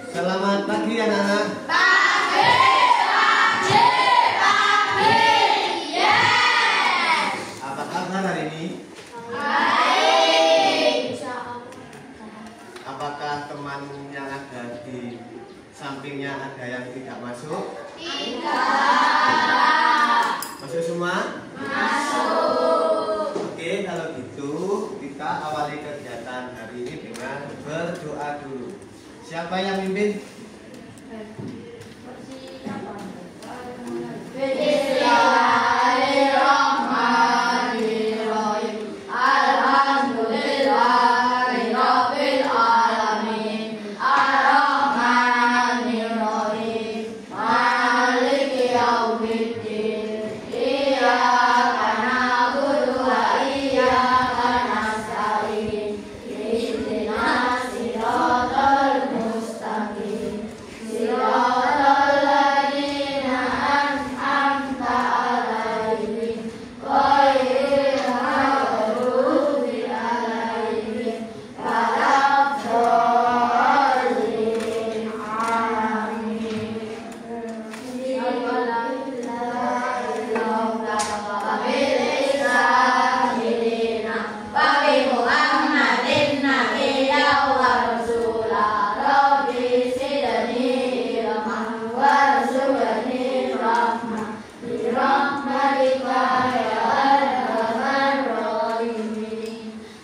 Selamat pagi anak-anak. Pagi, pagi, pagi. Yes. Apa kabar hari ini? Baik. Apakah teman yang ada di sampingnya ada yang tidak masuk? Tidak. Masuk semua? Masuk. Oke, kalau gitu kita awali kegiatan hari ini dengan berdoa dulu. Siapa yang mimpin? Bismillahirrahmanirrahim. Alhamdulillahirabbil alamin. Arrahmanirrahim. Maliki yaumiddin. Iyyaka na'budu wa iyyaka nasta'in. Ihdinas siratal mustaqim. Siratal ladzina an'amta 'alaihim ghairil maghdubi 'alaihim waladdallin. Amin.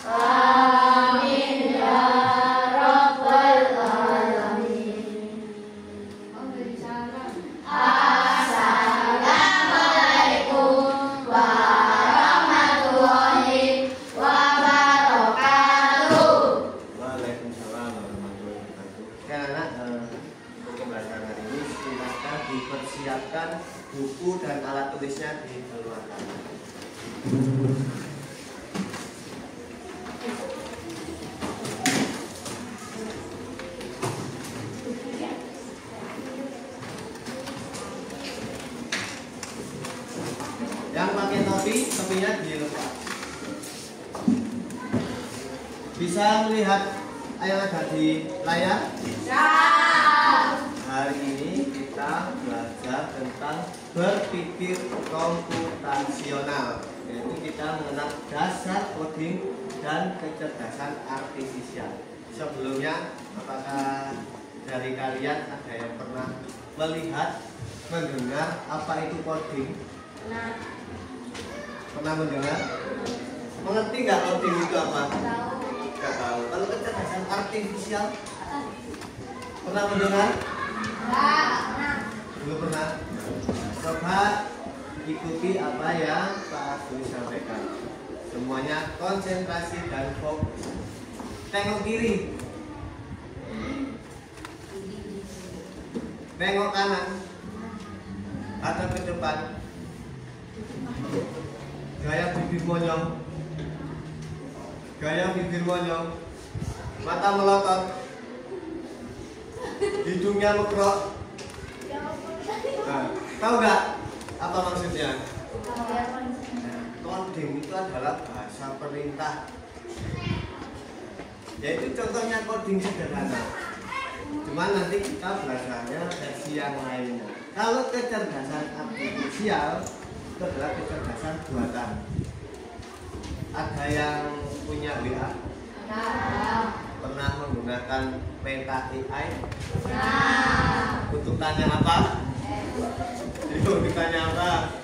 Amin ya rabbal alamin. Assalamualaikum warahmatullahi wabarakatuh. Waalaikumsalam warahmatullahi wabarakatuh. Oke anak-anak, untuk pembelajaran hari ini silakan dipersiapkan buku dan alat tulisnya dikeluarkan. Yang pakai topi, topinya dilepas. Bisa melihat yang ada di layar? Hari ini kita belajar tentang berpikir komputasional, yaitu kita mengenal dasar coding dan kecerdasan artifisial. Sebelumnya, apakah dari kalian ada yang pernah melihat, mendengar apa itu coding? Pernah mendengar? Mengerti nggak coding itu apa? Nggak tahu. Kalau kecerdasan artifisial, pernah mendengar? Belum pernah. Coba ikuti apa yang Pak Abdul sampaikan. Semuanya konsentrasi dan fokus. Tengok kiri, tengok kanan, atau ke depan. Gaya bibir monyong, gaya bibir monyong, mata melotot, hidungnya mekrok. Nah, tahu nggak apa maksudnya? Coding itu adalah bahasa perintah. Yaitu contohnya coding sederhana. Cuman nanti kita belajarnya versi yang lainnya. Kalau kecerdasan artifisial itu adalah kecerdasan buatan. Ada yang punya WA? Pernah menggunakan Meta AI? Untuk tanya apa? Itu ditanya apa?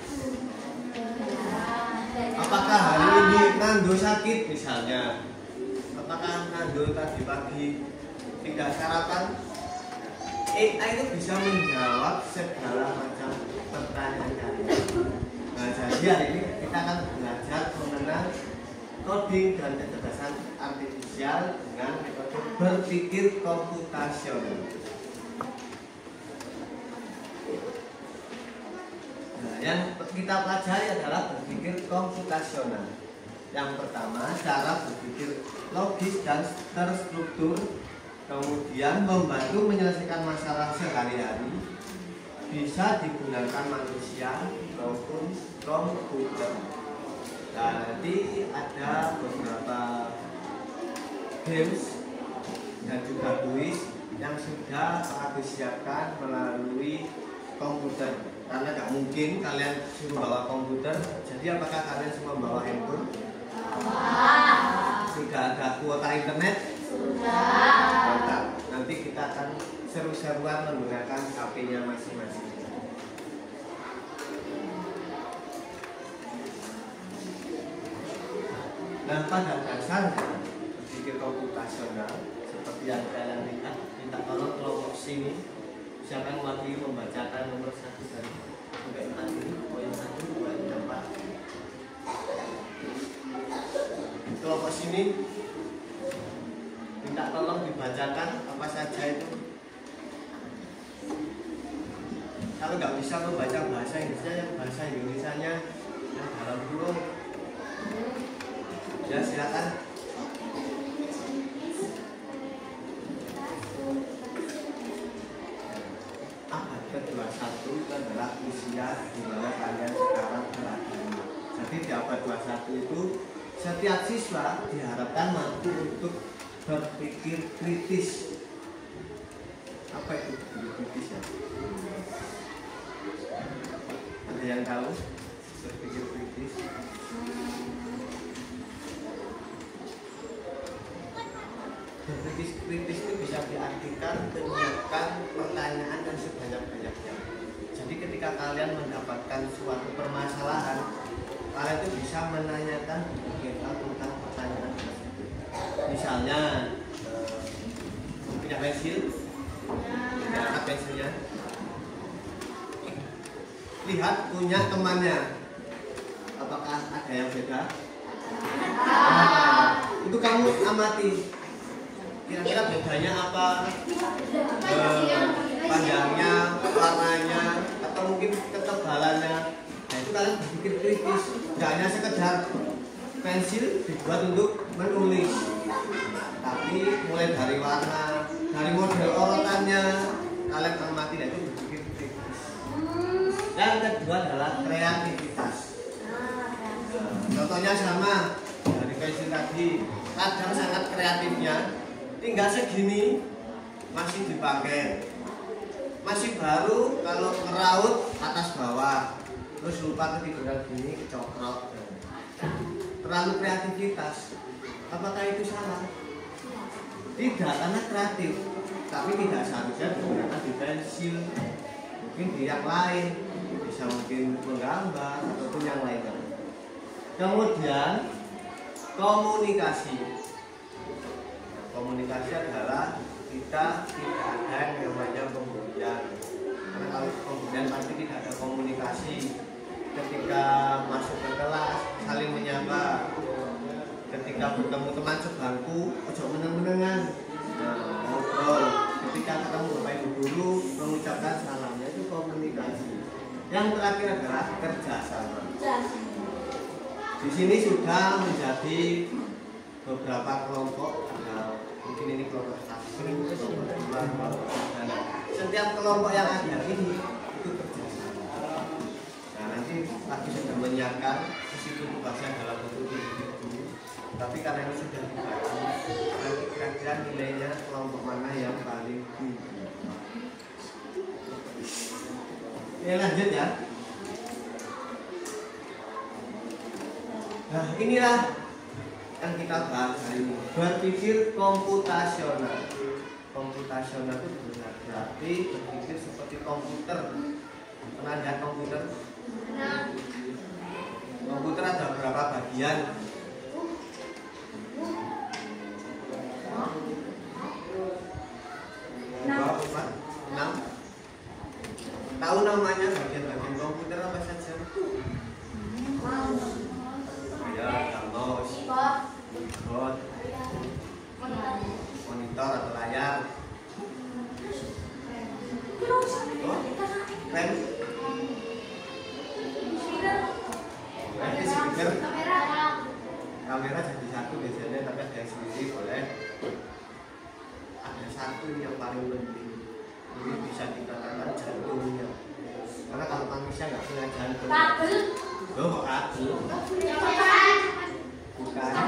Apakah hari ini Nando sakit misalnya? Apakah Nando tadi pagi tidak sarapan? AI itu bisa menjawab segala macam pertanyaan kalian. Nah, jadi hari ini kita akan belajar mengenal coding dan kecerdasan artifisial dengan metode berpikir komputasional. Nah, yang kita pelajari adalah berpikir komputasional. Yang pertama, cara berpikir logis dan terstruktur, kemudian membantu menyelesaikan masalah sehari-hari, bisa digunakan manusia maupun komputer. Nah, nanti ada beberapa games dan juga kuis yang sudah Pak Agus siapkan melalui komputer. Karena nggak mungkin kalian suruh bawa komputer. Jadi apakah kalian semua bawa handphone? Sudah ada kuota internet? Sudah. Nanti kita akan seru-seruan menggunakan HP-nya masing-masing. Nah, pada dasarnya berpikir komputasional seperti yang kalian lihat, minta tolong kelompok sini silakan mewakili membacakan nomor 1 dari sampai 4 ini, poin 1, 2, 3, 4. Kelompok sini minta tolong dibacakan apa saja itu. Kalau nggak bisa membaca bahasa Inggrisnya, yang bahasa Indonesianya yang dalam kurung. Ya, silakan. Abad ke-21 itu adalah usia di mana kalian sekarang berada. Jadi di abad 21 itu setiap siswa diharapkan mampu untuk berpikir kritis. Apa itu berpikir kritis ya? Ada yang tahu berpikir kritis? Berpikir kritis itu bisa diartikan menyiapkan pertanyaan yang sebanyak-banyaknya. Jadi ketika kalian mendapatkan suatu permasalahan, kalian itu bisa menanyakan tentang pertanyaan tersebut. Misalnya, punya pensil, punya pensilnya. Lihat punya temannya, apakah ada yang beda? Itu kamu amati. Kira-kira bedanya apa? Panjangnya, warnanya, atau mungkin ketebalannya. Nah, itu kalian berpikir kritis. Tidak hanya sekedar pensil dibuat untuk menulis, tapi mulai dari warna, dari model orotannya, kalian amati dan itu berpikir kritis. Yang kedua adalah kreativitas. Contohnya sama dari pensil tadi, kadang sangat kreatifnya. Tinggal segini masih dipakai, masih baru kalau ngeraut atas bawah, terus lupa ketiduran gini kecokrok. Terlalu kreativitas. Apakah itu salah? Tidak, karena kreatif, tapi tidak seharusnya digunakan di pensil. Mungkin di yang lain, bisa mungkin menggambar ataupun yang lainnya. Kemudian komunikasi. Komunikasi adalah kita tidak ada yang namanya pemberian. Karena kalau pemberian pasti tidak ada komunikasi. Ketika masuk ke kelas saling menyapa. Ketika bertemu teman sebangku, ojo meneng-menengan. Ngobrol. Ketika ketemu bapak ibu guru, mengucapkan salamnya, itu komunikasi. Yang terakhir adalah kerjasama. Di sini sudah menjadi beberapa kelompok. Mungkin ini kelompok 1, kelompok 2, kelompok 3. Setiap kelompok yang ada ini itu kerjasama. Nah, nanti lagi sudah menyiapkan di situ tugasnya dalam bentuk individu. Tapi karena ini sudah dibagi, nanti kira-kira nilainya kelompok mana yang paling tinggi. Oke, lanjut ya. Nah, inilah yang kita bahas hari ini, berpikir komputasional. Komputasional itu berarti berpikir seperti komputer. Pernah lihat komputer? Komputer ada berapa bagian? Enam. Tahu namanya bagian-bagian komputer apa saja? Ya, mouse, keyboard, monitor atau layar, rem, speaker, kamera jadi satu biasanya, tapi ada yang sendiri boleh. Ada satu yang paling penting, ini bisa dikatakan jantungnya. Karena kalau manusia nggak punya jantung, loh, kabel. Bukan.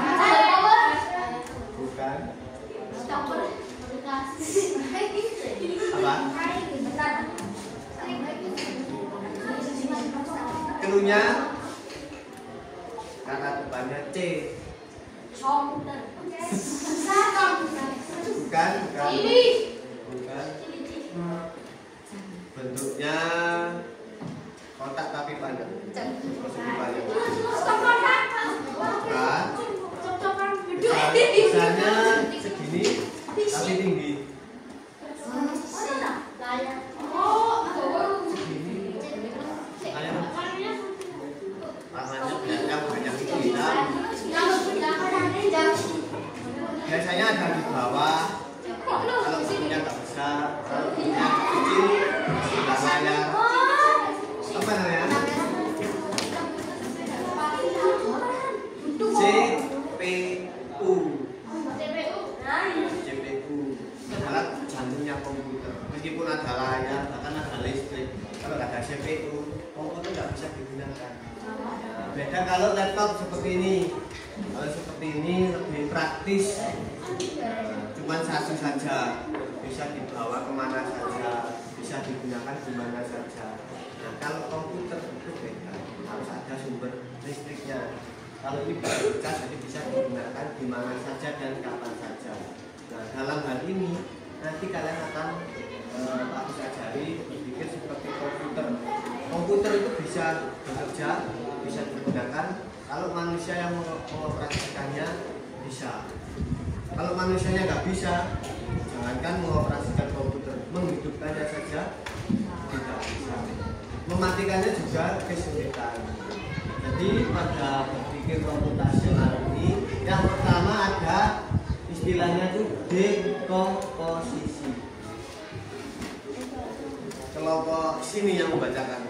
ujungnya kata depannya C. Komputer. Bukan. Ini. Bukan. Bentuknya kotak tapi panjang. Persegi panjang. Bukan. Besarnya segini tapi tinggi. Segini. Warnanya banyak itu hitam. Biasanya ada di bawah. Kalau bentuknya nggak besar, kalau bentuknya kecil, sebelah layar. Apa namanya? CPU. CPU adalah jantungnya komputer. Meskipun ada layar, bahkan ada listrik, kalau nggak ada CPU, komputer nggak bisa digunakan. Beda kalau laptop seperti ini. Kalau seperti ini lebih praktis. Cuman satu saja, bisa dibawa kemana saja, bisa digunakan di mana saja. Nah, kalau komputer itu beda, harus ada sumber listriknya. Kalau ini bisa, jadi bisa digunakan di mana saja dan kapan saja. Nah, dalam hal ini nanti kalian akan aku ajari berpikir seperti komputer. Komputer itu bisa bekerja, bisa digunakan. Kalau manusia yang mengoperasikannya bisa. Kalau manusianya nggak bisa, jangankan mengoperasikan komputer, menghidupkannya saja tidak bisa. Mematikannya juga kesulitan. Jadi pada berpikir komputasional ini, yang pertama ada istilahnya itu dekomposisi. Kelompok sini yang membacakan.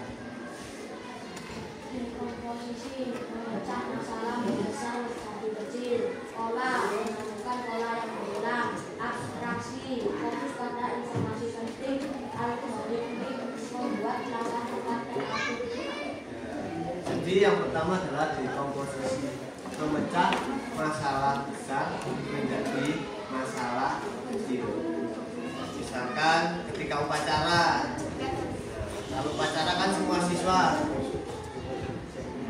Dekomposisi memecah masalah besar menjadi kecil. Pola menemukan pola yang berulang. Abstraksi fokus pada informasi penting. Algoritmik membuat langkah tepat dan akurat. Jadi yang pertama adalah dekomposisi, memecah masalah besar menjadi masalah kecil. Misalkan ketika upacara, kalau upacara kan semua siswa,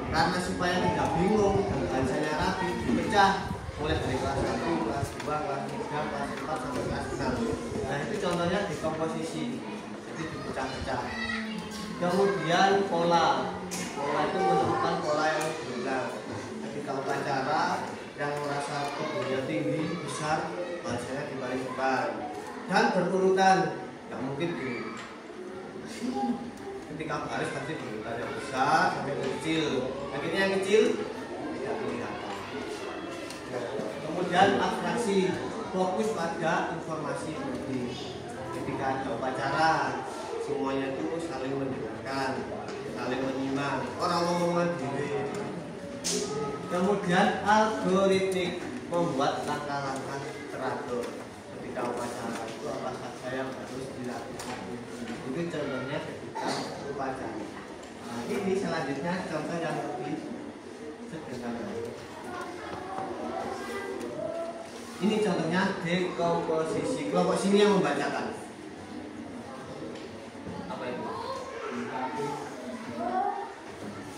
karena supaya tidak bingung dan bahasanya rapi, dipecah mulai dari kelas 1, kelas 2, kelas 3, kelas 4 sampai kelas 6. Nah itu contohnya dekomposisi, jadi dipecah-pecah. Kemudian pola itu menemukan pola yang berulang. Ketika upacara yang merasa kebutuhannya tinggi, besar, bahasanya di paling depan dan berurutan, nggak mungkin gini. Ketika baris pasti berurutan yang besar sampai kecil. Akhirnya yang kecil tidak kelihatan. Kemudian abstraksi, fokus pada informasi penting. Ketika ada upacara, semuanya itu saling mendengarkan, saling menyimak, orang ngomongan diri. Kemudian algoritmik, membuat langkah-langkah teratur. Ketika upacara itu apa saja yang harus dilakukan. Itu contohnya ketika upacara. Nah, ini selanjutnya contoh yang lebih sederhana. Ini contohnya dekomposisi. Kelompok sini yang membacakan. Apa itu?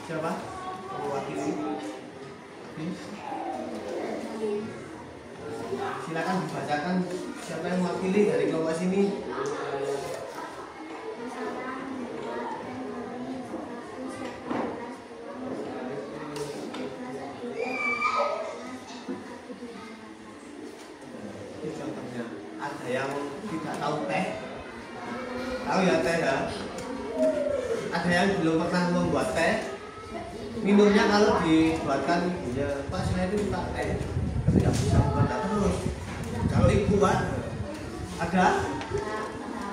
Siapa? Mewakili. Silakan dibacakan siapa yang mewakili dari kelompok sini. Ini contohnya, ada yang tidak tahu teh. Tahu ya teh ya? Ada yang belum pernah membuat teh. Minumnya kalau dibuatkan ibunya, Pak saya itu suka teh, tapi nggak bisa buat terus. Kalau ibu buat, ada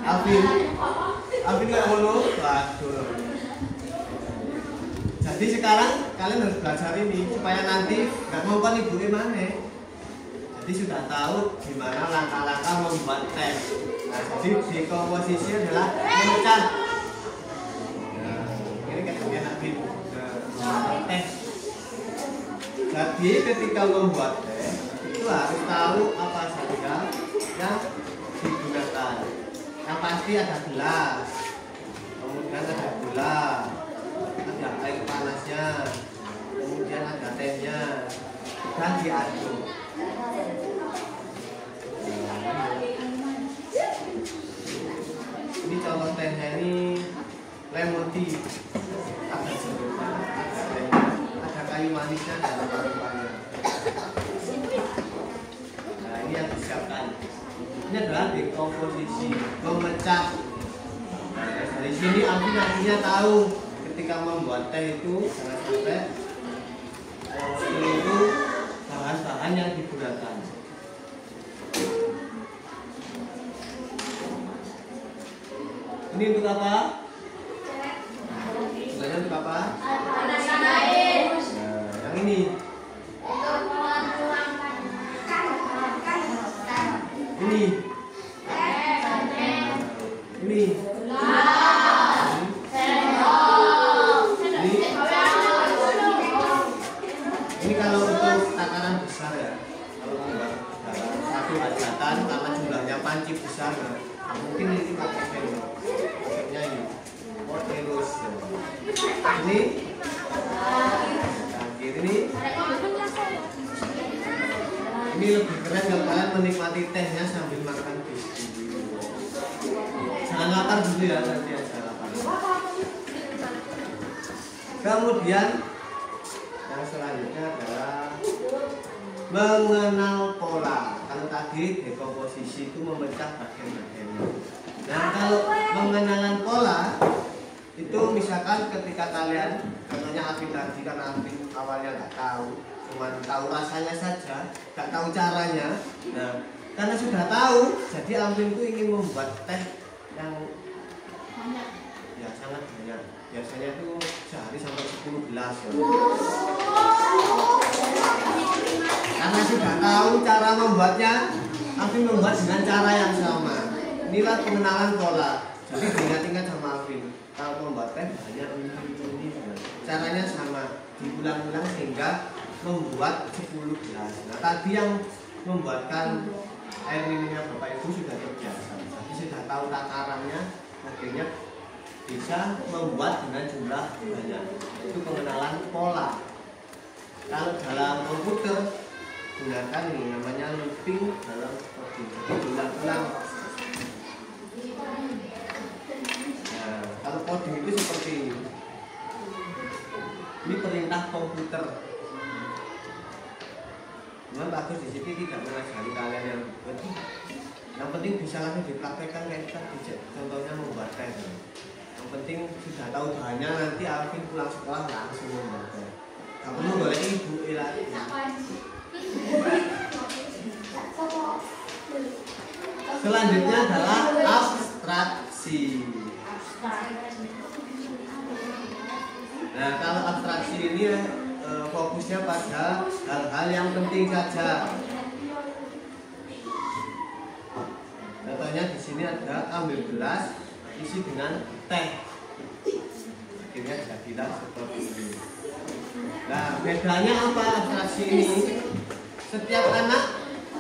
Alvin nggak mau, waduh. Jadi sekarang kalian harus belajar ini supaya nanti nggak mau kan ibu mana. Jadi sudah tahu gimana langkah-langkah membuat teh. Nah, jadi dekomposisi adalah memecah. Nah, ini kayak enak gitu. Teh. Jadi ketika membuat teh itu harus tahu apa saja yang digunakan. Yang pasti ada gelas, kemudian ada gula, ada air panasnya kemudian ada tehnya, dan diaduk. Ini contoh tehnya ini lemon tea, ada jeruknya, ada tehnya, ada kayu manisnya dan rempah-rempahnya. Nah, ini yang disiapkan. Ini adalah dekomposisi, memecah. Nah, dari sini Alvin nantinya tahu ketika membuat teh itu jangan sampai itu bahan-bahan yang digunakan. Ini untuk apa? Sebenarnya untuk apa? Nah, yang ini. Ini. Ini. Ini kalau untuk takaran besar ya. Kalau membuat satu hajatan karena jumlahnya panci besar ya. Mungkin ini pakai sendok. Maksudnya ini. Terus ini. Terakhir ini. Ini lebih keren kalau kalian menikmati tehnya sambil makan biskuit. Jangan lapar dulu ya, nanti aja lapar. Kemudian yang selanjutnya adalah mengenal pola. Kalau tadi dekomposisi itu memecah bagian-bagiannya. Nah, kalau pengenalan pola itu misalkan ketika kalian, contohnya Alvin tadi, karena Alvin awalnya nggak tahu, cuma tahu rasanya saja, nggak tahu caranya. Nah, karena sudah tahu, jadi Alvin itu ingin membuat teh yang banyak, ya sangat banyak. Biasanya itu sehari sampai 10 gelas ya. Karena sudah tahu cara membuatnya, Alvin membuat dengan cara yang sama. Inilah pengenalan pola. Jadi diingat-ingat sama Alvin, kalau membuat teh banyak ini, caranya sama, diulang-ulang sehingga membuat 10 gelas. Nah, tadi yang membuatkan air minumnya Bapak Ibu sudah terbiasa, jadi sudah tahu takarannya, akhirnya bisa membuat dengan jumlah banyak. Itu pengenalan pola. Kalau dalam komputer gunakan ini namanya looping dalam coding, ulang-ulang. Nah, kalau coding itu seperti ini. Ini perintah komputer. Memang bagus di sini tidak mengajari kalian yang penting. Yang penting bisa langsung dipraktekkan kayak tadi, contohnya membuat teh. Yang penting sudah tahu bahannya, nanti Alvin pulang sekolah langsung membuat teh. Gak perlu boleh ibu lagi. Selanjutnya adalah abstraksi. Nah, kalau abstraksi ini fokusnya pada hal-hal yang penting saja. Contohnya di sini ada ambil gelas isi dengan teh. Akhirnya jadilah seperti ini. Nah, bedanya apa abstraksi ini? Setiap anak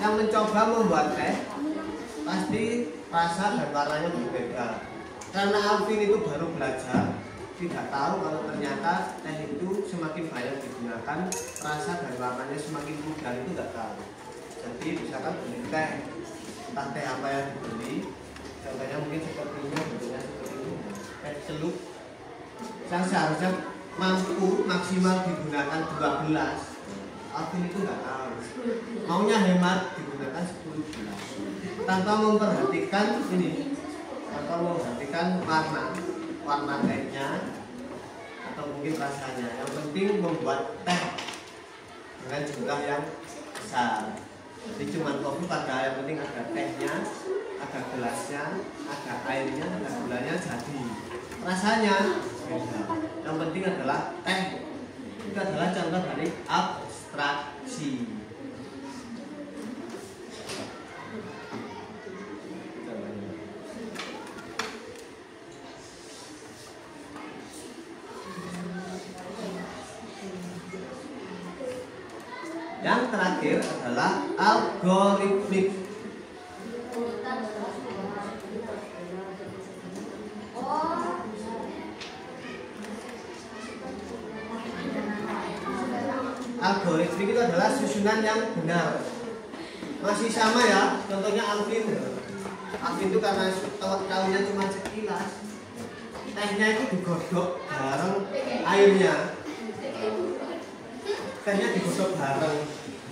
yang mencoba membuat teh pasti rasa dan warnanya berbeda. Karena Alvin itu baru belajar, tidak tahu kalau ternyata teh itu semakin banyak digunakan, rasa dan warnanya semakin pudar, itu tidak tahu. Jadi misalkan beli teh, entah teh apa yang dibeli, contohnya mungkin seperti ini, bentuknya seperti ini, teh celup, yang seharusnya mampu maksimal digunakan 2 gelas, Alvin itu nggak tahu. Maunya hemat digunakan 10 gelas, tanpa memperhatikan ini, tanpa memperhatikan warna tehnya atau mungkin rasanya. Yang penting membuat teh dengan jumlah yang besar. Jadi cuma fokus pada yang penting ada tehnya, ada gelasnya, ada airnya, ada gulanya, jadi rasanya beda. Yang penting adalah teh. Itu adalah contoh dari abstraksi. Yang terakhir adalah algoritmik. algoritmik itu adalah susunan yang benar. Masih sama ya, contohnya Alvin. Alvin itu karena tahunya cuma sekilas, tehnya itu digodok bareng airnya. Tehnya digodok bareng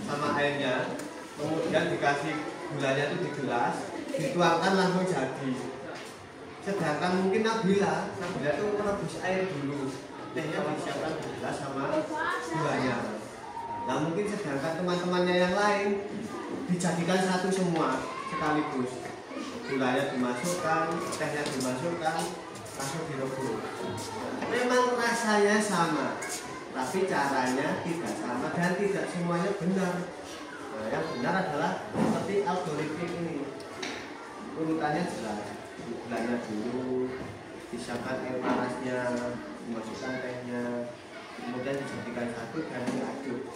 sama airnya, kemudian dikasih gulanya itu di gelas, dituangkan langsung jadi. Sedangkan mungkin Nabila itu merebus air dulu, tehnya disiapkan di gelas sama gulanya. Nah mungkin sedangkan teman-temannya yang lain dijadikan satu semua sekaligus, gulanya dimasukkan, tehnya dimasukkan, langsung direbus. Memang rasanya sama, tapi caranya tidak sama dan tidak semuanya benar. Nah, yang benar adalah seperti algoritmik ini, urutannya jelas, gulanya dulu, disiapkan air panasnya, dimasukkan tehnya, kemudian dijadikan satu dan diaduk.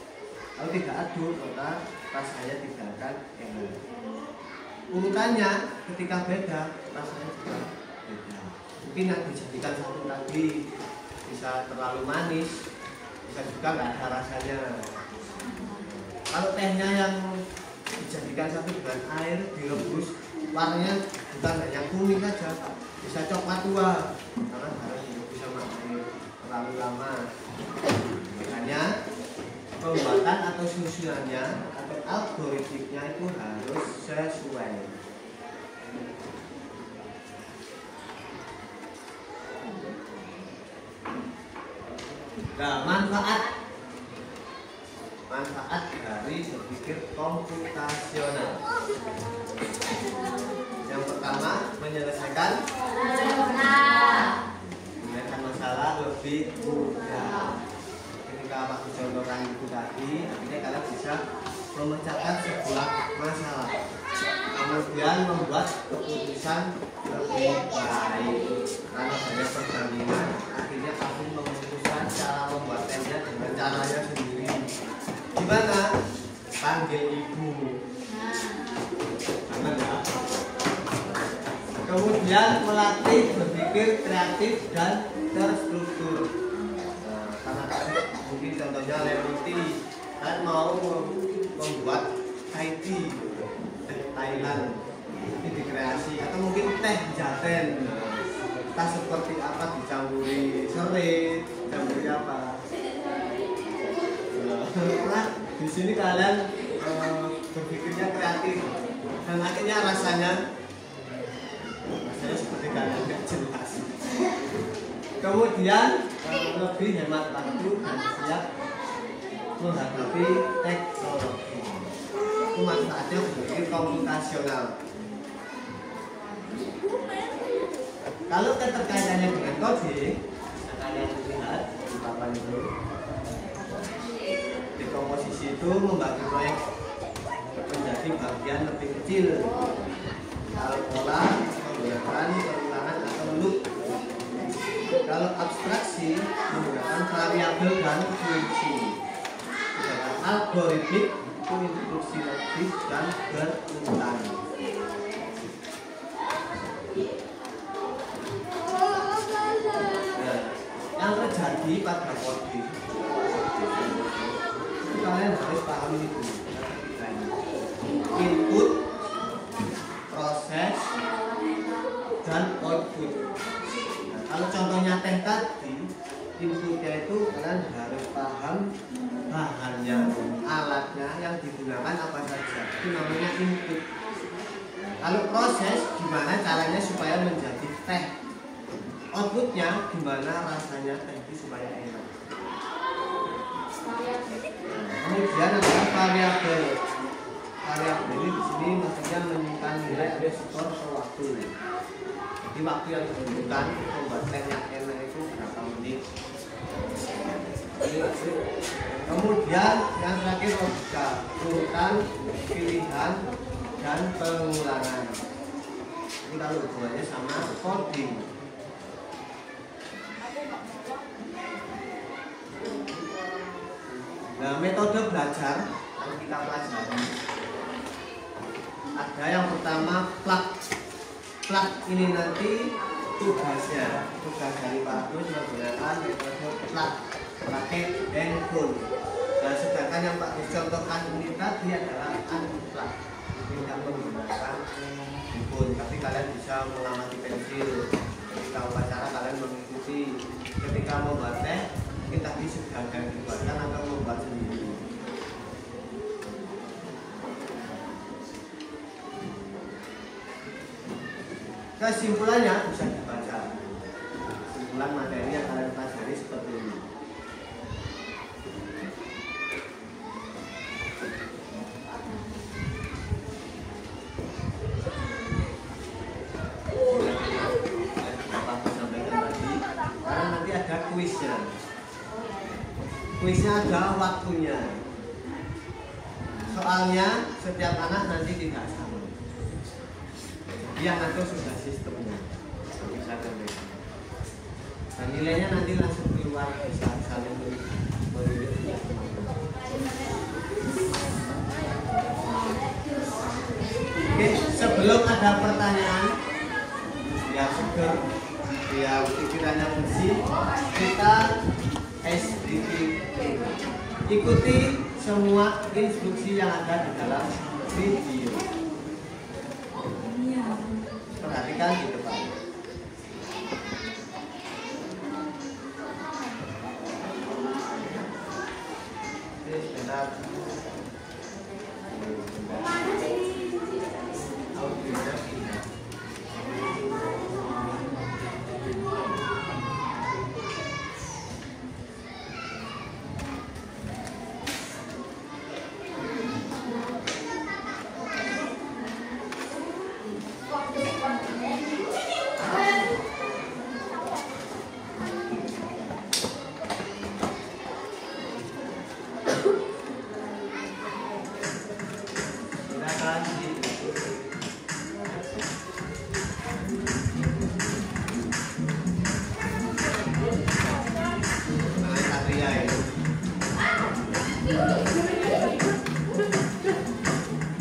Kalau tidak aduk, maka rasanya tidak akan enak. Urutannya ketika beda, rasanya juga beda. Mungkin yang dijadikan satu tadi bisa terlalu manis, bisa juga nggak ada rasanya. Kalau tehnya yang dijadikan satu dengan air direbus, warnanya bukan hanya kuning saja, bisa coklat tua karena harus direbus sama air terlalu lama. Makanya pembuatan atau susunannya atau algoritmiknya itu harus sesuai. Nah, manfaat dari berpikir komputasional. Yang pertama, menyelesaikan masalah lebih mudah. Ketika Pak contohkan itu tadi, akhirnya kalian bisa memecahkan sebuah masalah, kemudian membuat keputusan lebih baik. Karena banyak perbandingan, akhirnya aku memutuskan cara membuat tehnya dengan caranya sendiri. Gimana? Panggil ibu. Benar ya? Kemudian melatih berpikir kreatif dan terstruktur. Mungkin contohnya lemon kan mau membuat Thai tea, teh Thailand ini dikreasi, atau mungkin teh Jaten, entah seperti apa, dicampuri serai, dicampuri apa. Nah, di sini kalian berpikirnya kreatif dan akhirnya rasanya seperti kalian nggak jelas. Kemudian lebih hemat waktu dan siap menghadapi teknologi. Itu manfaatnya berpikir komputasional. Kalau keterkaitannya dengan coding, kalian lihat di papan itu. Di komposisi itu membagi proyek menjadi bagian lebih kecil. Kalau pola, pembuatan, pengulangan atau loop. Kalau abstraksi menggunakan variabel dan fungsi. Sedangkan algoritmik itu instruksi logis dan berulang. Nah, yang terjadi pada coding itu kalian harus paham ini dulu. Input, proses, dan output. Kalau contohnya teh tadi, inputnya itu kalian harus paham bahannya, alatnya yang digunakan apa saja. Itu namanya input. Kalau proses, gimana caranya supaya menjadi teh. Outputnya, gimana rasanya teh itu supaya enak. Kemudian ada variabel. Variabel ini di sini maksudnya menyimpan nilai underscore per waktu. Di waktu yang ditentukan membuat teh yang enak itu berapa menit. Kemudian yang terakhir logika, urutan, pilihan, dan pengulangan. Ini kalau hubungannya sama coding. Nah, metode belajar yang kita pelajari ada yang pertama plug. Plug ini nanti tugas dari Pak Agus menggunakan metode plug pakai handphone. Nah, sedangkan yang Pak contohkan ini tadi adalah anplak, tidak menggunakan buku, tapi kalian bisa mengamati pensil. Ketika upacara kalian mengikuti, ketika membuat teh mungkin tadi sudah ada yang dibuatkan atau membuat sendiri. Kesimpulannya bisa dibaca. Kesimpulan materi yang kalian pelajari seperti ini. Karena nanti ada kuisnya. Kuisnya ada waktunya. Soalnya setiap anak nanti tidak sama. Yang ngatur sudah sistemnya. Bisa terlihat. Dan nilainya nanti langsung keluar, bisa saling melihat. Oke, sebelum ada pertanyaan yang seger, yang pikirannya bersih, kita SDT. Ikuti semua instruksi yang ada di dalam video. Perhatikan di depan. Oke, sebentar.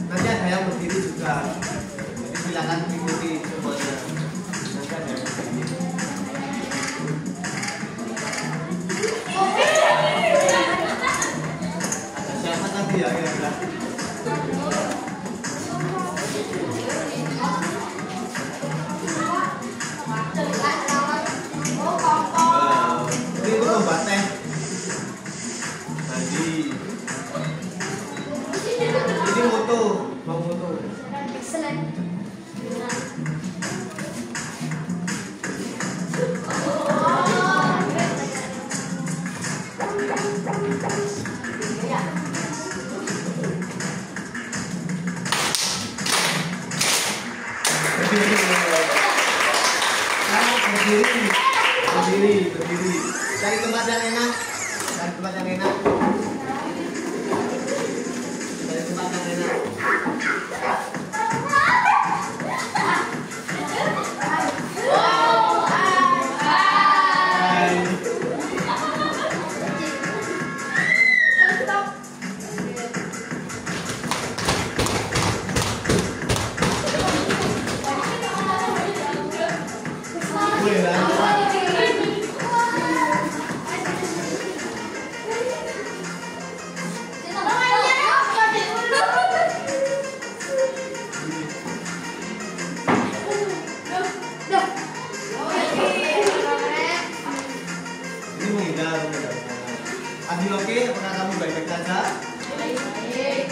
Nanti ada yang berdiri juga, jadi silakan ikuti semuanya. Nanti ada yang berdiri. Ada siapa tadi ya? Ini itu lomba teh. Ini moto, mau moto. Excellent. Berdiri. Cari tempat yang enak. Cari tempat yang enak. Cari tempat yang enak. Adil, oke? Apakah kamu baik-baik saja? Baik.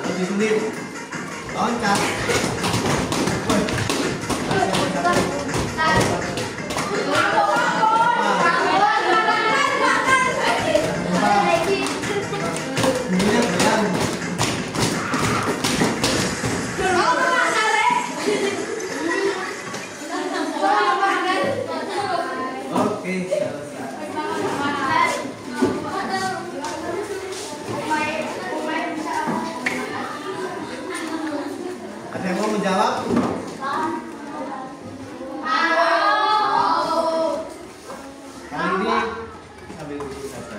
Lebih sulit. Loncat. Ada yang mau menjawab? Kali ini sambil duduk saja.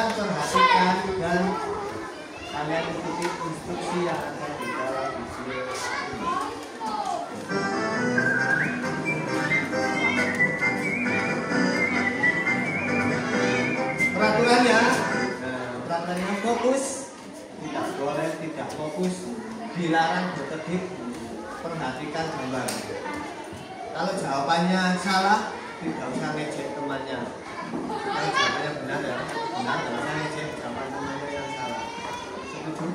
Silakan perhatikan dan kalian ikuti instruksi yang ada di dalam video ini. Peraturannya fokus, tidak boleh tidak fokus, dilarang berkedip, perhatikan gambar. Kalau jawabannya salah, tidak usah ngejek temannya. Kalau jawabannya benar ya, benar, tidak usah ngejek jawaban temannya yang salah. Setuju?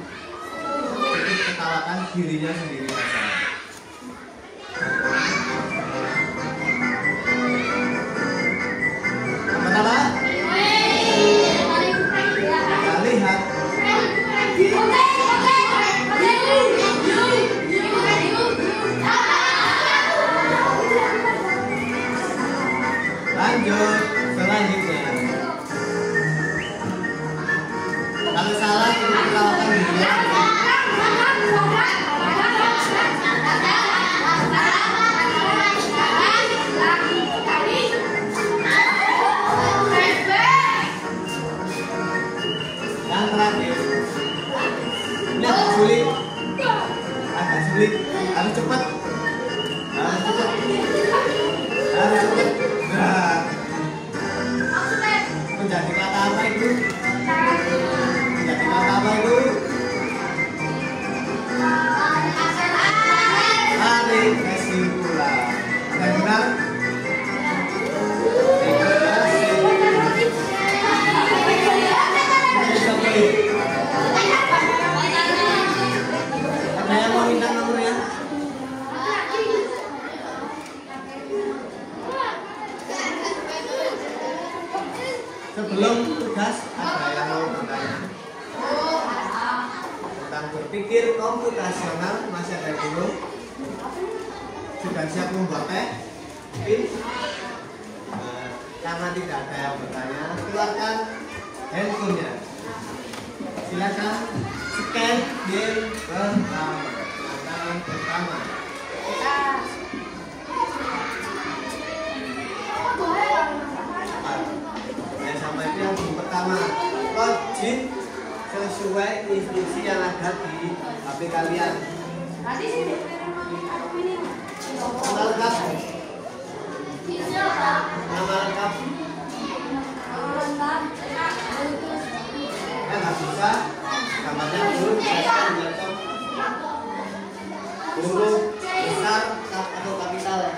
Jadi ketawakan dirinya sendiri saja. Apa-apa? Kita lihat. Lanjut, selanjutnya. Kalau salah, kita lakukan dirinya. Yang terakhir, ini agak sulit, harus cepat, Nah, menjadi kata apa itu? Menjadi kata apa itu? Tarik kesimpulan. Ada yang benar? Ada yang mau minta nomornya? Sebelum tugas, ada yang mau bertanya tentang berpikir komputasional? Masih ada dulu? Sudah siap membuat teh? Karena tidak ada yang bertanya, keluarkan handphonenya. Silakan scan game pertama. Tantangan pertama. Sama itu yang pertama, login sesuai instruksi yang ada di HP kalian. Nama lengkap. Nama lengkap. Nggak bisa. Namanya belum huruf besar atau kapital.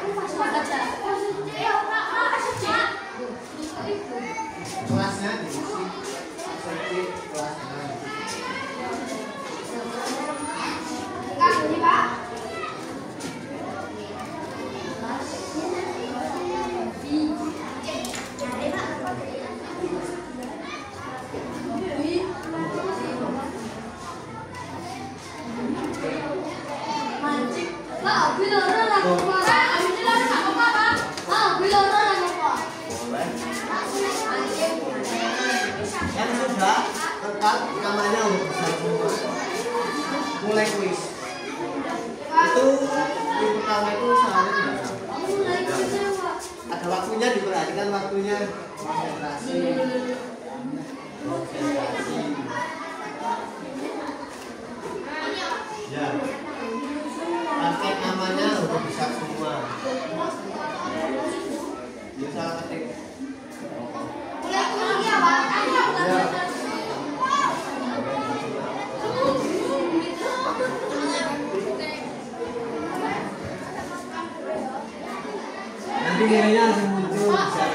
Kelasnya diisi seperti kelasnya. Yang sudah tetap namanya udah besar semua. Mulai kuis. Itu di pertama itu soalnya ada waktunya, diperhatikan waktunya. Konsentrasi. Ya. Pakai namanya udah besar semua. Dia salah ketik. Nanti nilainya langsung muncul bisa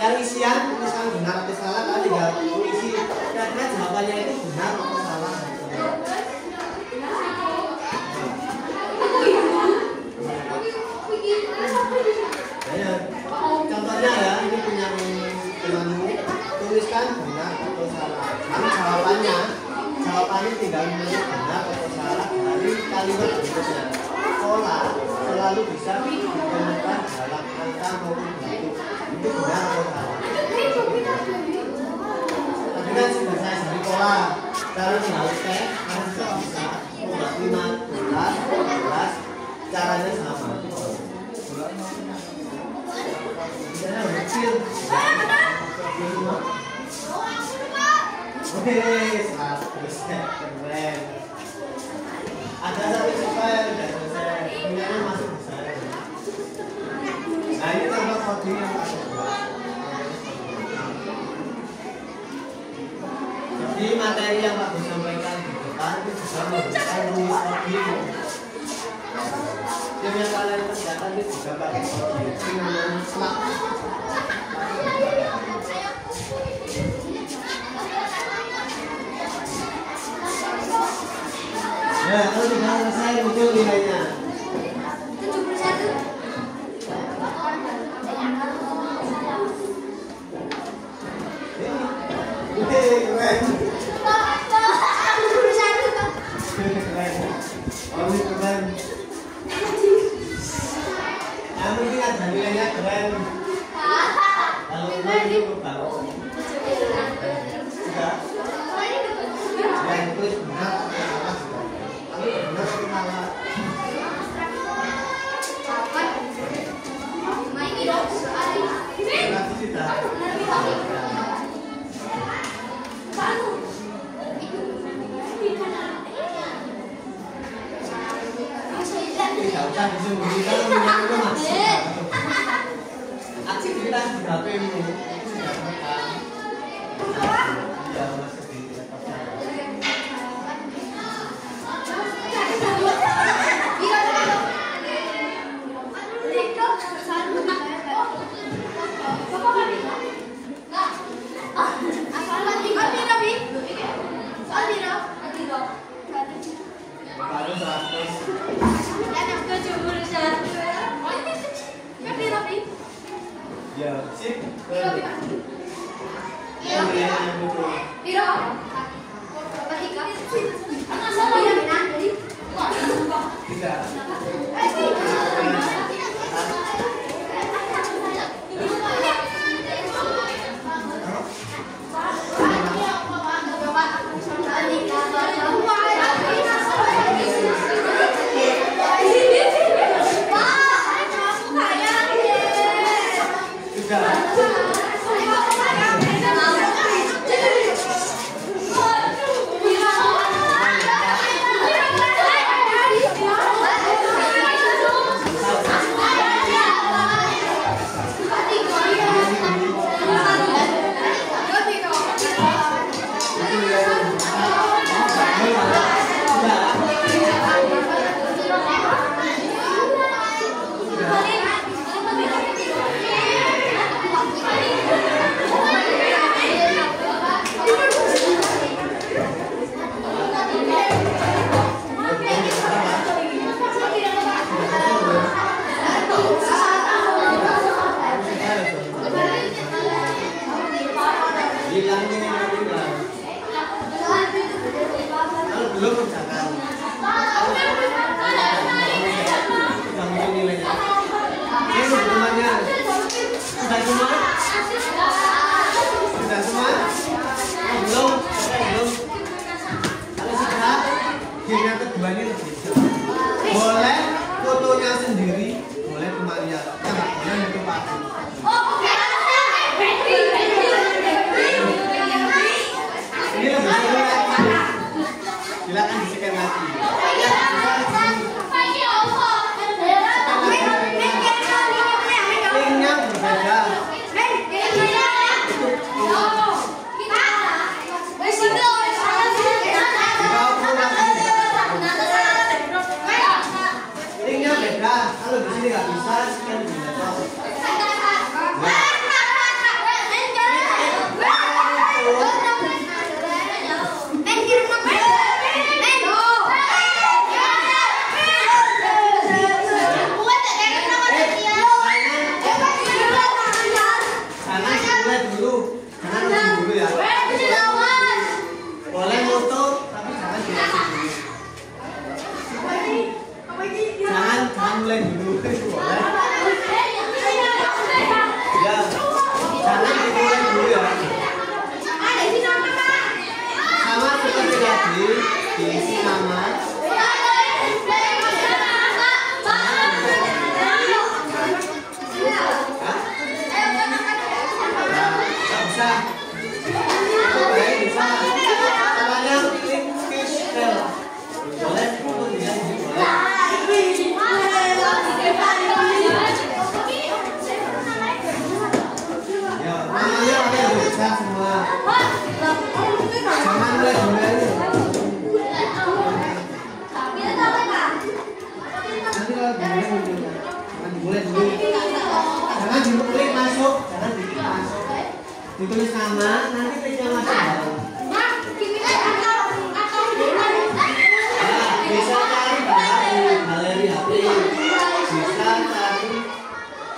yang isian misalnya benar atau salah, kalian tinggal isi kira-kira jawabannya itu benar atau salah. Ya, contohnya ya, ini punya temanmu, tuliskan benar atau salah. Nanti jawabannya tinggal menulis benar atau salah dari kalimat berikutnya. Pola selalu bisa ditemukan dalam angka maupun bentuk. Itu benar atau salah? Ada Kita sudah saya dari pola. Cara melakukan harus bisa membuat 15, 12. Caranya sama. Caranya kecil. Oke, 100% keren. Ada satu siswa yang sudah selesai, punyanya masih bisa. Nah ini contoh coding yang masuk. Jadi materi yang Pak Gus sampaikan di depan itu bisa menggunakan rumus coding. Yang kalian kerjakan itu juga pakai coding. Ini namanya SMART. Ya, kalau sudah selesai muncul nilainya. 71. Keren. Keren. Yang penting ada nilainya keren. Kalau itu baru. Sudah. Yang itu benar. Benar salah. Berarti sudah. Tidak usah disembunyikan minyak itu mas. Aktivitas di HP-mu sudah rekam. Ya masuk di laptop. Baru 100. Ya, sip. Belum kerjakan. Ini sebenarnya sudah semua? Sudah semua? Belum? Belum? Kalau sudah, game yang kedua ini lebih seru. Boleh fotonya sendiri, boleh temannya. Yang nggak boleh itu pakai. Ini lebih seru lagi. Silakan di-scan lagi. Linknya berbeda. Linknya beda. Kalau di sini nggak bisa scan di laptop. ditulis nama, nanti kliknya masuk bareng. Bisa cari di galeri HP, bisa cari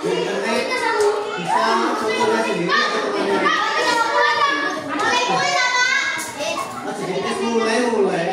di internet, bisa fotonya sendiri atau temannya. Mulai.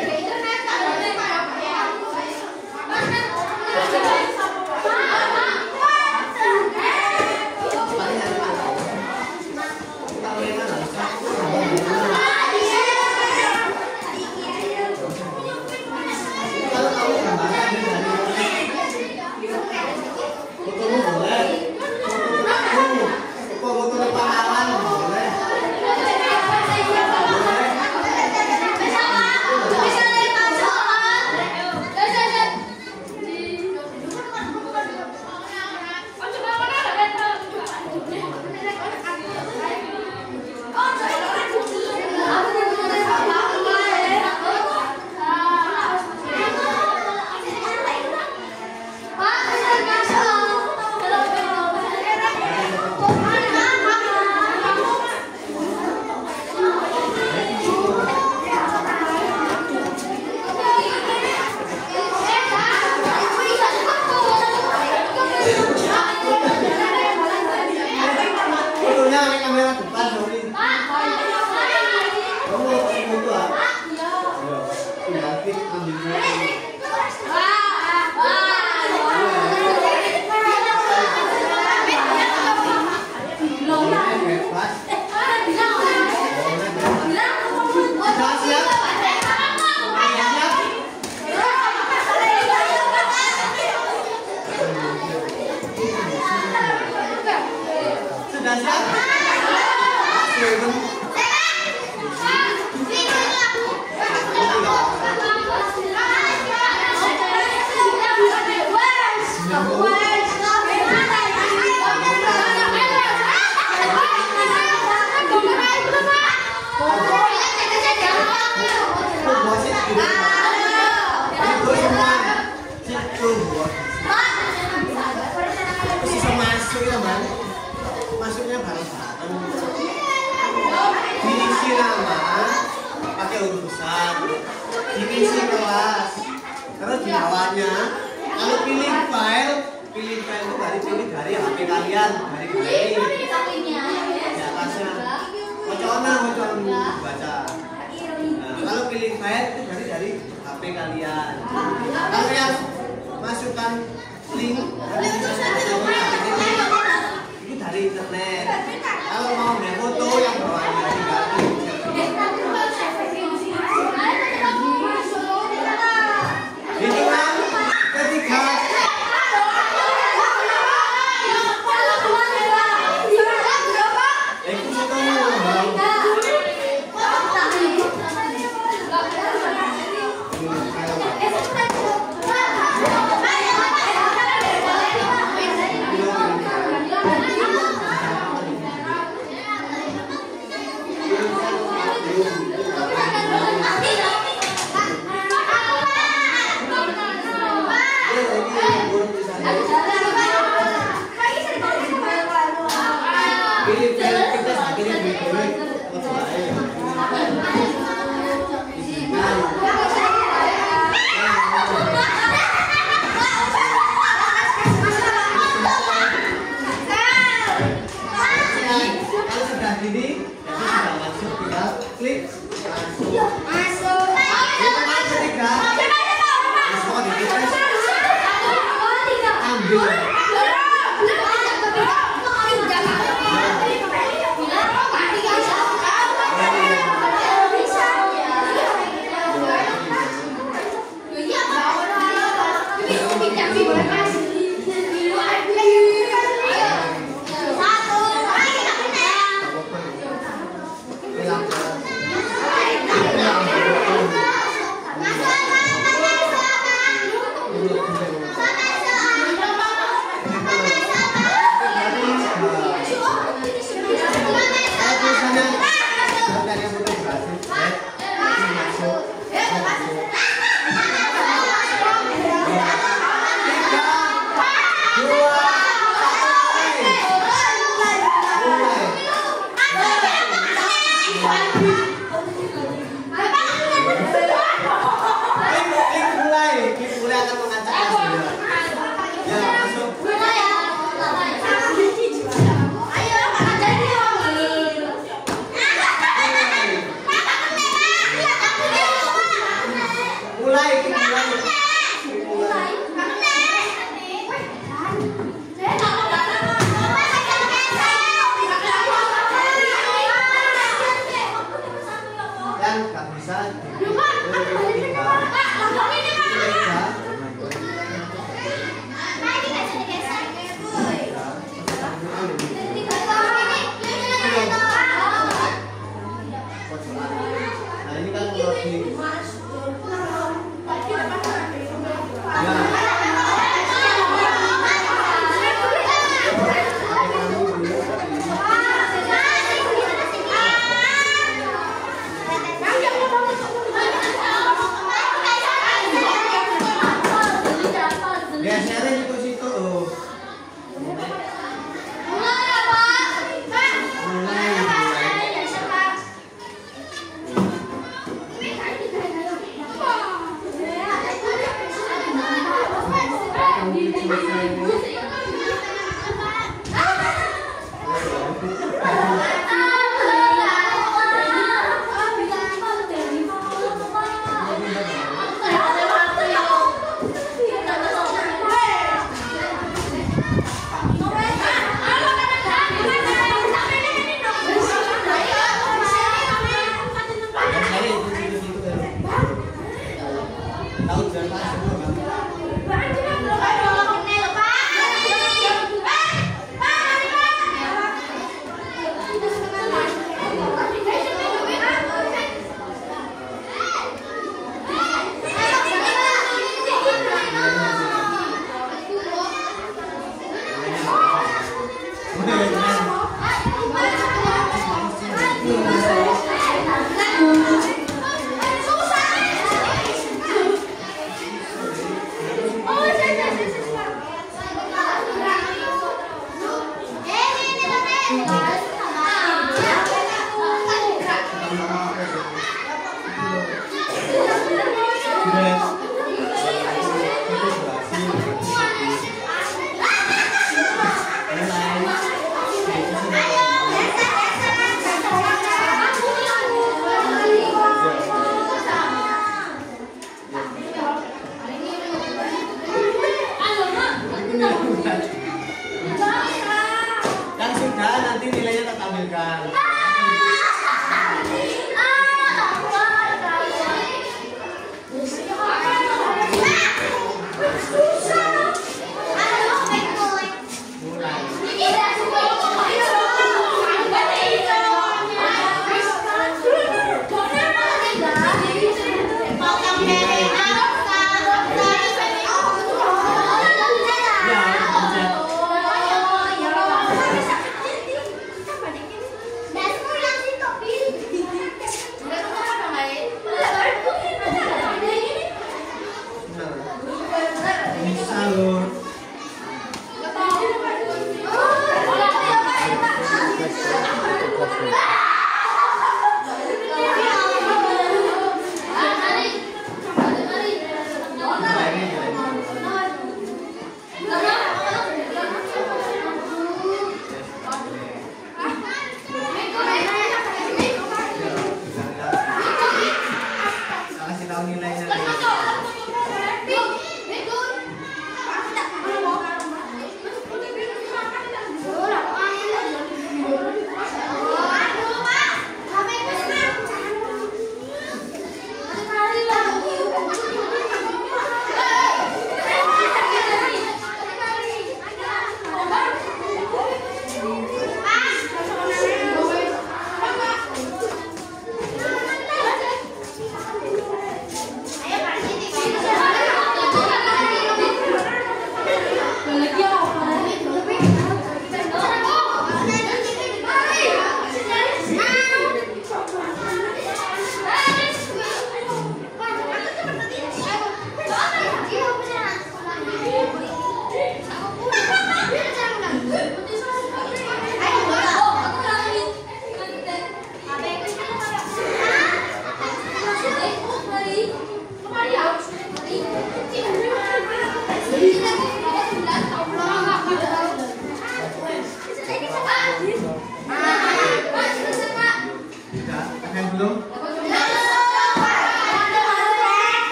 Masuknya bareng-bareng. Diisi nama pakai urusan, diisi kelas, terus di bawahnya kalau pilih file itu pilih dari HP kalian, dari galeri. Di atasnya wacana baca. Nah, kalau pilih file itu dari HP kalian. Kalau yang masukkan link itu dari internet. Kalau mau ambil foto yang bawahnya tinggal hitungan ketiga. Ini sudah masuk, tinggal klik masuk. Hitungan ketiga. Masuk di kita. Ambil. Mulai. bisa tiga. Nah ini kan lebih yang sudah nanti nilainya tak tampilkan.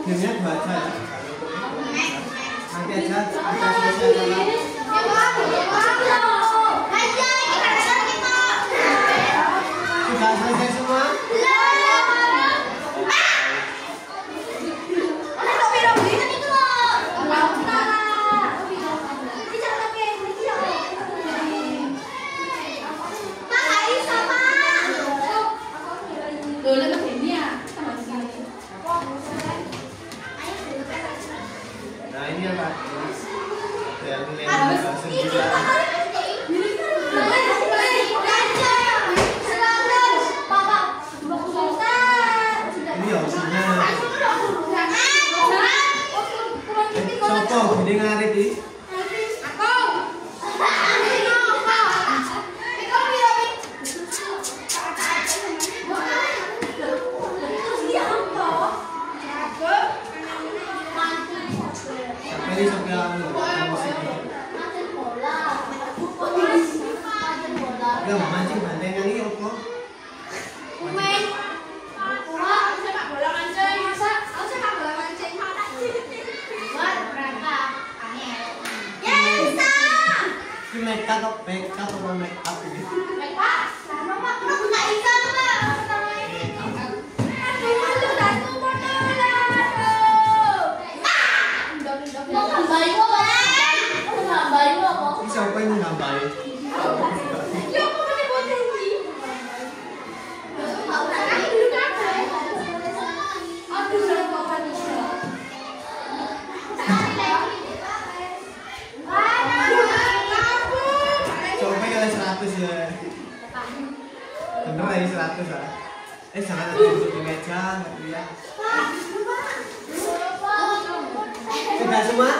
Gamenya 2 aja ya. Nanti aja kita selesai. Sudah selesai semua? Nah ini yang tadi ada yang nilai 9. Ini opsinya. Sopo gede ngarit iki? Ini sampai ya mancing bandengan ini apa? Ini make up atau make up ini? Siapa yang ngambil? Coba kalian 100 ya. Bener aja 100 ah. Jangan ada duduk di meja, nggak ya. Sudah semua?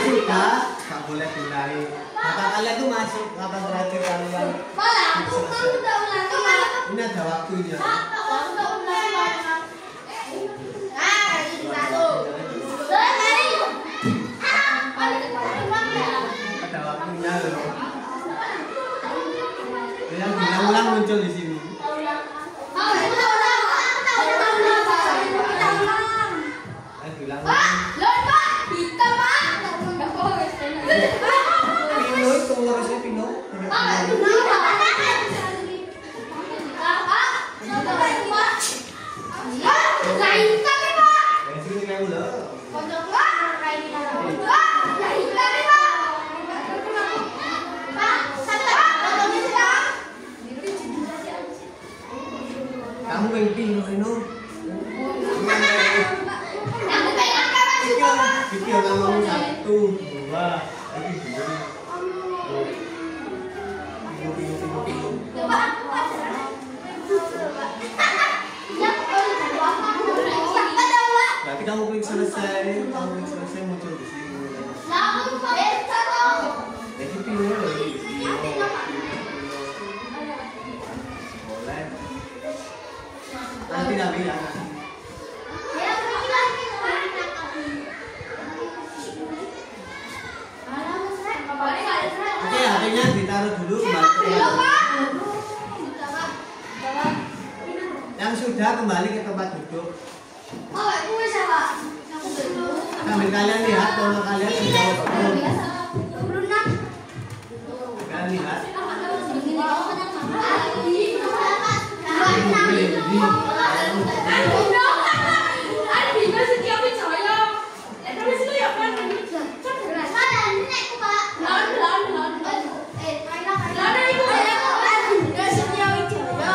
Sudah, nggak boleh dinaik. Mata kalian tuh masuk, kapan terakhir kalian? Ini ada waktunya. Ada waktunya loh. Yang ulang-ulang muncul di sini. Pino itu ngurusnya Pino. Kamu yang Pino Pino. Pikir ngomong 1, 2, lagi begini. Berarti kamu klik selesai muncul di sini. Jadi Pino lagi boleh. Nanti nabi ya. Oke, hatinya ditaruh dulu kembali ke tempat. Yang sudah kembali ke tempat duduk. Sambil kalian lihat kalau kalian menjawab betul. Kalian lihat.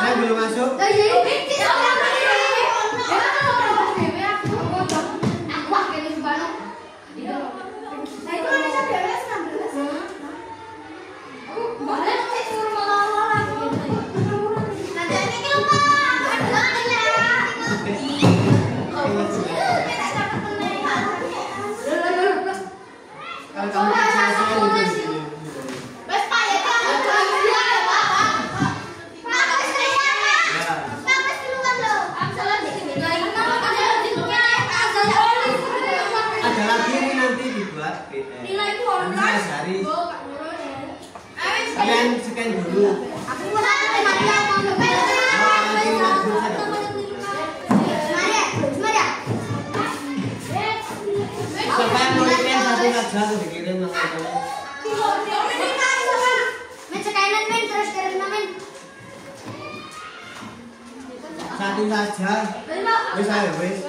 Saya belum masuk. Ada lagi ini nanti dibuat hari. Kalian scan dulu. aja aku dikirim langsung. Kainan men terus kirim men. Satu saja. Wis ayo wis.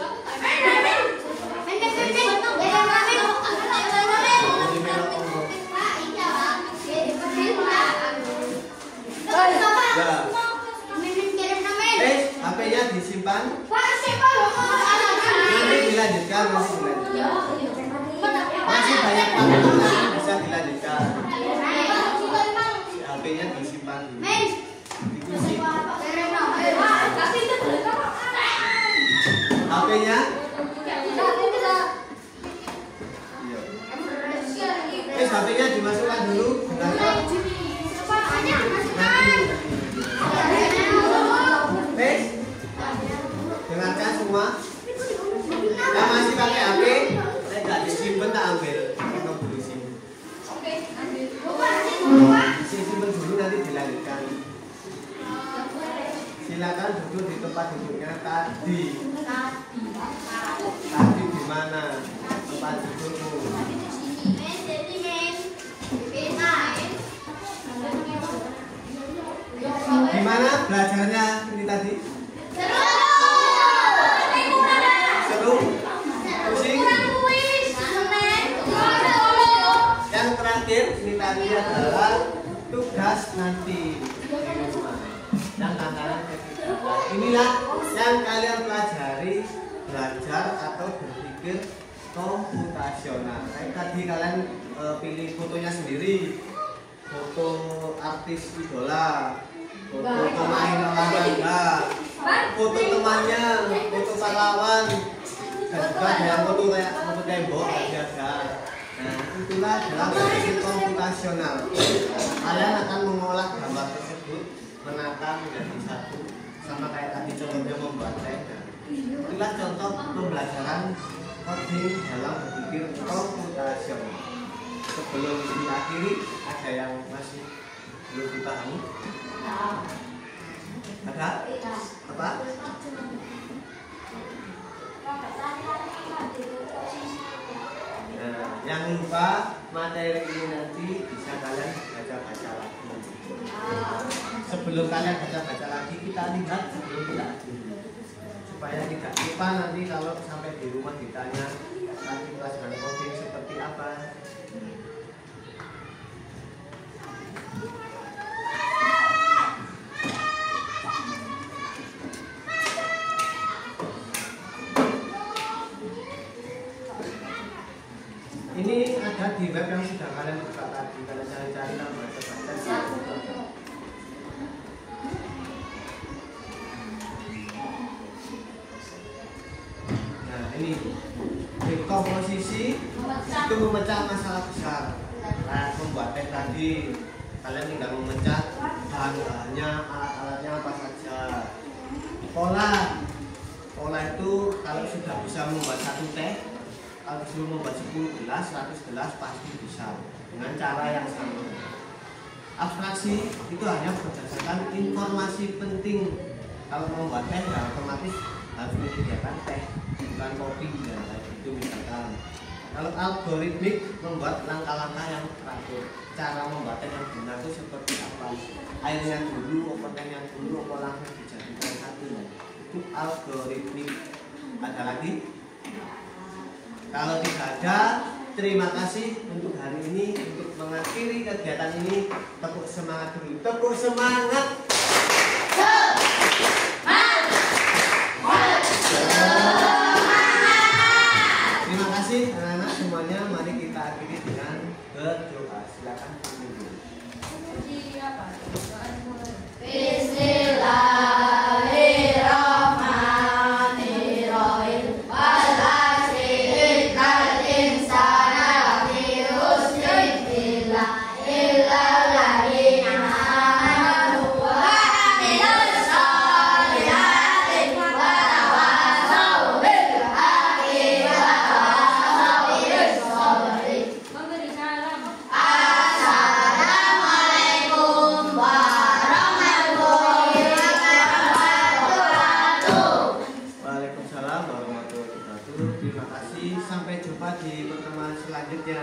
HP-nya disimpan. Nanti dilanjutkan masih banyak yang bisa dilanjutkan. HP-nya disimpan. HP-nya HP-nya dimasukkan dulu. Dengarkan semua. Yang masih pakai HP, saya nggak disimpan, tak ambil. Kita dulu sini. Simpan dulu, nanti dilanjutkan. Silakan duduk di tempat duduknya tadi. Tadi di mana tempat dudukmu? Gimana belajarnya ini tadi? Seru? Pusing? Yang terakhir ini tadi adalah tugas nanti di rumah. Yang tantangan ketiga. Inilah yang kalian pelajari, belajar atau berpikir komputasional. Kayak tadi kalian pilih fotonya sendiri, foto artis idola, foto pemain olahraga, foto temannya, foto pahlawan, dan juga ada yang foto kayak foto tembok ada. Nah, itulah dalam berpikir komputasional. Kalian akan mengolah gambar tersebut, menata menjadi satu, sama kayak tadi contohnya membuat tenda. Itulah contoh pembelajaran coding dalam berpikir komputasional. Sebelum diakhiri, ada yang masih belum dipahami? Ada? Apa? Nah, yang lupa materi ini nanti bisa kalian baca-baca lagi. Sebelum kalian baca-baca lagi, kita lihat sebelum kita supaya tidak lupa nanti kalau sampai di rumah ditanya tadi pelajaran coding seperti apa. Ini ada di web yang sudah kalian buka tadi, kalian cari-cari dan baca-baca. Nah ini dekomposisi itu memecah masalah besar. Nah, membuat teh tadi kalian tinggal memecah bahan-bahannya, alat-alatnya apa saja. Pola itu kalau sudah bisa membuat satu teh, kalau disuruh membuat 10 gelas, 100 gelas pasti bisa dengan cara yang sama. Abstraksi itu hanya berdasarkan informasi penting. Kalau membuat teh ya otomatis harus menyediakan teh, bukan kopi ya, itu misalkan. Kalau algoritmik membuat langkah-langkah yang teratur. Cara membuat teh yang benar itu seperti apa? Airnya dulu, opennya dulu, apa langsung dijadikan satu. Itu algoritmik. Ada lagi? Kalau tidak ada, terima kasih untuk hari ini. Untuk mengakhiri kegiatan ini, tepuk semangat dulu. Tepuk semangat. Terima kasih anak-anak semuanya. Mari kita akhiri dengan berdoa. Silakan. Illa dulu. Terima kasih. Sampai jumpa di pertemuan selanjutnya.